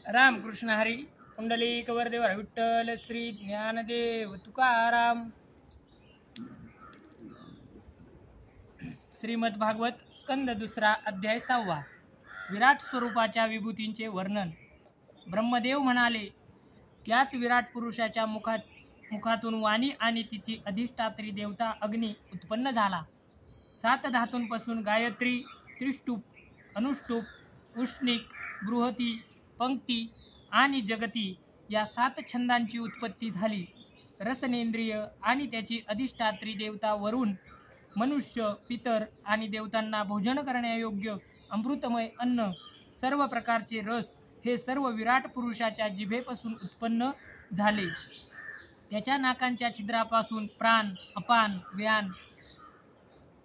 रामकृष्ण हरी कुंडलिक वरदेवर विठ्ठल श्री ज्ञानदेव तुकाराम। श्रीमद भागवत स्कंद दुसरा अध्याय 6 विराट स्वरूपाच्या विभूतींचे वर्णन। ब्रह्मदेव म्हणाले, याच विराट पुरुषाच्या मुखातून वाणी आणि तिची अधिष्ठात्री देवता अग्नी उत्पन्न झाला। 7 धातूंपासून गायत्री, त्रिष्टुप, अनुष्टुप, उष्णिक, बृहती, पंक्ती आणि जगती या 7 छंदांची उत्पत्ती झाली। रसनेंद्रिय आणि त्याची अधिष्ठात्री देवता वरुण, मनुष्य, पितर आणि देवतांना भोजन करण्यायोग्य अमृतमय अन्न, सर्व प्रकारचे रस हे सर्व विराट पुरुषाच्या जिभेपासून उत्पन्न झाले। त्याच्या नाकांच्या छिद्रापासून प्राण, अपान, व्यान,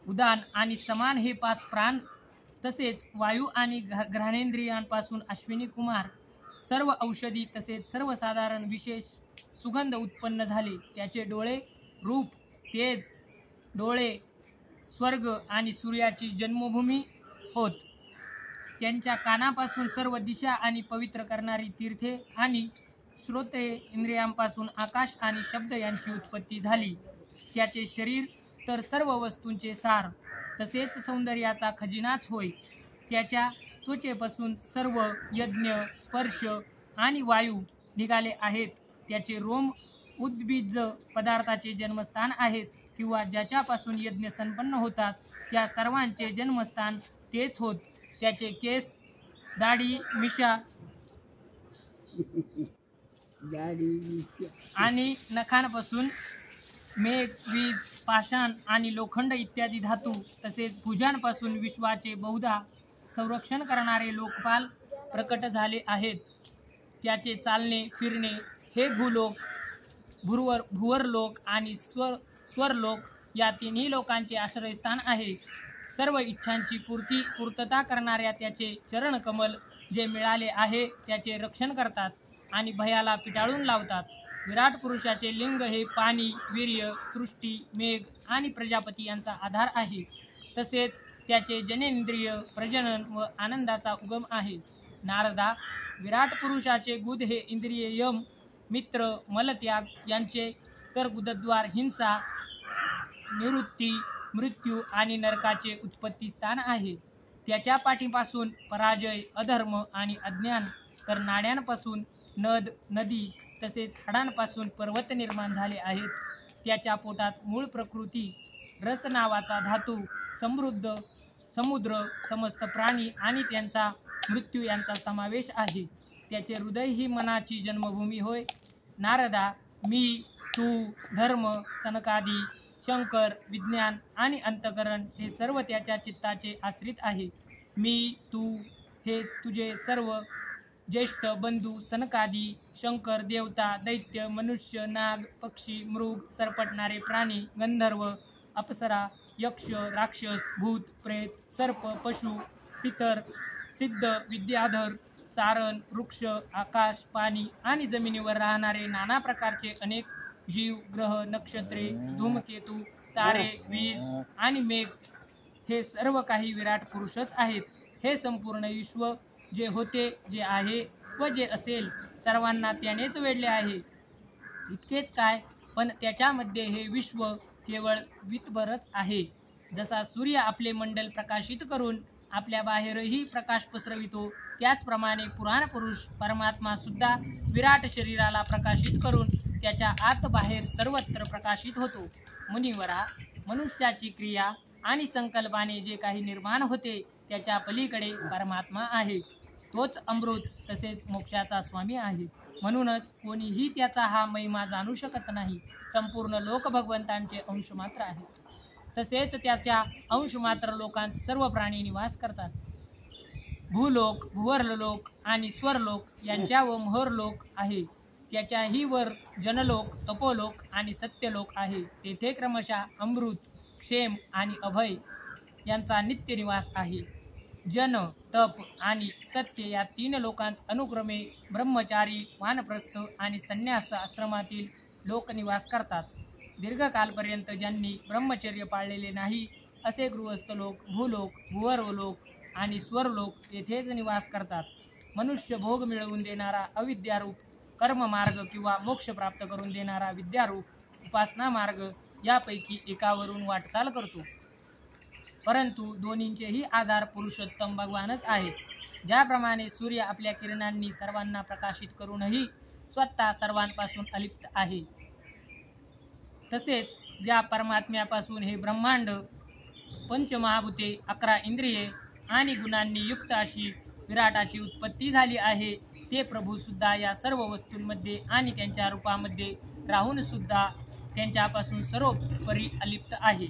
उदान आणि समान हे 5 प्राण, तसेच वायू आणि घ्राणेंद्रियांपासून अश्विनी कुमार, सर्व औषधी तसेच सर्वसाधारण विशेष सुगंध उत्पन्न झाले। त्याचे डोळे रूप, तेज, डोळे स्वर्ग आणि सूर्याची जन्मभूमी होत। त्यांच्या कानापासून सर्व दिशा आणि पवित्र करणारी तीर्थे आणि श्रोते इंद्रियांपासून आकाश आणि शब्द यांची उत्पत्ती झाली। त्याचे शरीर तर सर्व वस्तूंचे सार तसेच सौंदर्याचा खजिनाच होय। त्याच्या त्वचेपासून सर्व यज्ञ, स्पर्श आणि वायू निघाले आहेत। त्याचे रोम उद्भिज पदार्थाचे जन्मस्थान आहेत, किंवा ज्याच्यापासून यज्ञ संपन्न होतात त्या सर्वांचे जन्मस्थान तेच होत। त्याचे केस, दाढी, मिशा आणि नखांपासून मेघ, वीज, पाषाण आणि लोखंड इत्यादी धातू, तसेच भुजांपासून विश्वाचे बहुधा संरक्षण करणारे लोकपाल प्रकट झाले आहेत। त्याचे चालणे फिरणे हे भूलोक, भुवरलोक आणि स्वरलोक या तिन्ही लोकांचे आश्रयस्थान आहे। सर्व इच्छांची पूर्तता करणाऱ्या त्याचे चरणकमल जे मिळाले आहे त्याचे रक्षण करतात आणि भयाला पिटाळून लावतात। विराट पुरुषाचे लिंग हे पाणी, वीर्य, सृष्टी, मेघ आणि प्रजापती यांचा आधार आहे। तसेच त्याचे जनेंद्रिय प्रजनन व आनंदाचा उगम आहे। नारदा, विराट पुरुषाचे गुद हे इंद्रिय यम, मित्र, मलत्याग यांचे, तर गुदद्वार हिंसा, निवृत्ती, मृत्यू आणि नरकाचे उत्पत्ती स्थान आहे। त्याच्या पाठीपासून पराजय, अधर्म आणि अज्ञान, तर नाड्यांपासून नद, नदी तसेच हाडांपासून पर्वत निर्माण झाले आहेत। त्याच्या पोटात मूळ प्रकृती, रस नावाचा धातू, समृद्ध समुद्र, समस्त प्राणी आणि त्यांचा मृत्यू यांचा समावेश आहे। त्याचे हृदय ही मनाची जन्मभूमी होय। नारदा, मी, तू, धर्म, सनकादी, शंकर, विज्ञान आणि अंतकरण हे सर्व त्याच्या चित्ताचे आश्रित आहे। मी, तू हे तुझे सर्व ज्येष्ठ बंधू सनकादी, शंकर, देवता, दैत्य, मनुष्य, नाग, पक्षी, मृग, सरपटणारे प्राणी, गंधर्व, अप्सरा, यक्ष, राक्षस, भूत, प्रेत, सर्प, पशु, पितर, सिद्ध, विद्याधर, चारण, वृक्ष, आकाश, पाणी आणि जमिनीवर राहणारे नाना प्रकारचे अनेक जीव, ग्रह, नक्षत्रे, धूमकेतू, तारे, वीज आणि मेघ हे सर्व काही विराट पुरुषच आहेत। हे संपूर्ण विश्व जे होते, जे आहे व जे असेल, सर्वांना त्यानेच वेढले आहे। इतकेच काय, पण त्याच्यामध्ये हे विश्व केवळ वितभरच आहे। जसा सूर्य आपले मंडल प्रकाशित करून आपल्या बाहेरही प्रकाश पसरवितो, त्याचप्रमाणे पुराण पुरुष परमात्मा सुद्धा विराट शरीराला प्रकाशित करून त्याच्या आत बाहेर सर्वत्र प्रकाशित होतो। मुनिवरा, मनुष्याची क्रिया आणि संकल्पाने जे काही निर्माण होते त्याच्या पलीकडे परमात्मा आहे। तोच अमृत तसेच मोक्षाचा स्वामी आहे। म्हणूनच कोणीही त्याचा हा महिमा जाणू शकत नाही। संपूर्ण लोक भगवंतांचे अंश मात्र आहेत। तसेच त्याच्या अंश मात्र लोकांत सर्व प्राणी निवास करतात। भूलोक, भुवरलोक आणि स्वरलोक यांच्या व मोहरलोक आहे। त्याच्याही वर जनलोक, तपोलोक आणि सत्यलोक आहे। तेथे क्रमशः अमृत, क्षेम आणि अभय यांचा नित्य निवास आहे। जन, तप आणि सत्य या 3 लोकांत अनुक्रमे ब्रह्मचारी, वानप्रस्थ आणि संन्यास आश्रमातील लोक निवास करतात। दीर्घकालपर्यंत ज्यांनी ब्रह्मचर्य पाळलेले नाही असे गृहस्थ लोक भूलोक, भुवरलोक आणि स्वरलोक येथेच निवास करतात। मनुष्य भोग मिळवून देणारा अविद्यारूप कर्म मार्ग किंवा मोक्ष प्राप्त करून देणारा विद्यारूप उपासना मार्ग यापैकी एकावरून वाटचाल करतो. परंतु दोन्हींचेही आधार पुरुषोत्तम भगवानच आहेत. ज्याप्रमाणे सूर्य आपल्या किरणांनी सर्वांना प्रकाशित करूनही स्वतः सर्वांपासून अलिप्त आहे, तसेच ज्या परमात्म्यापासून हे ब्रह्मांड, पंचमहाभूते, 11 इंद्रिये आणि गुणांनी युक्त अशी विराटाची उत्पत्ती झाली आहे, ते प्रभू सुद्धा या सर्व वस्तूंमध्ये आणि त्यांच्या रूपामध्ये राहून सुद्धा त्यांच्यापासून सर्वोपरी अलिप्त आहे.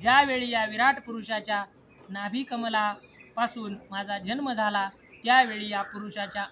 ज्यावेळी या विराट पुरुषाच्या नाभिकमलापासून माझा जन्म झाला, त्यावेळी या पुरुषाच्या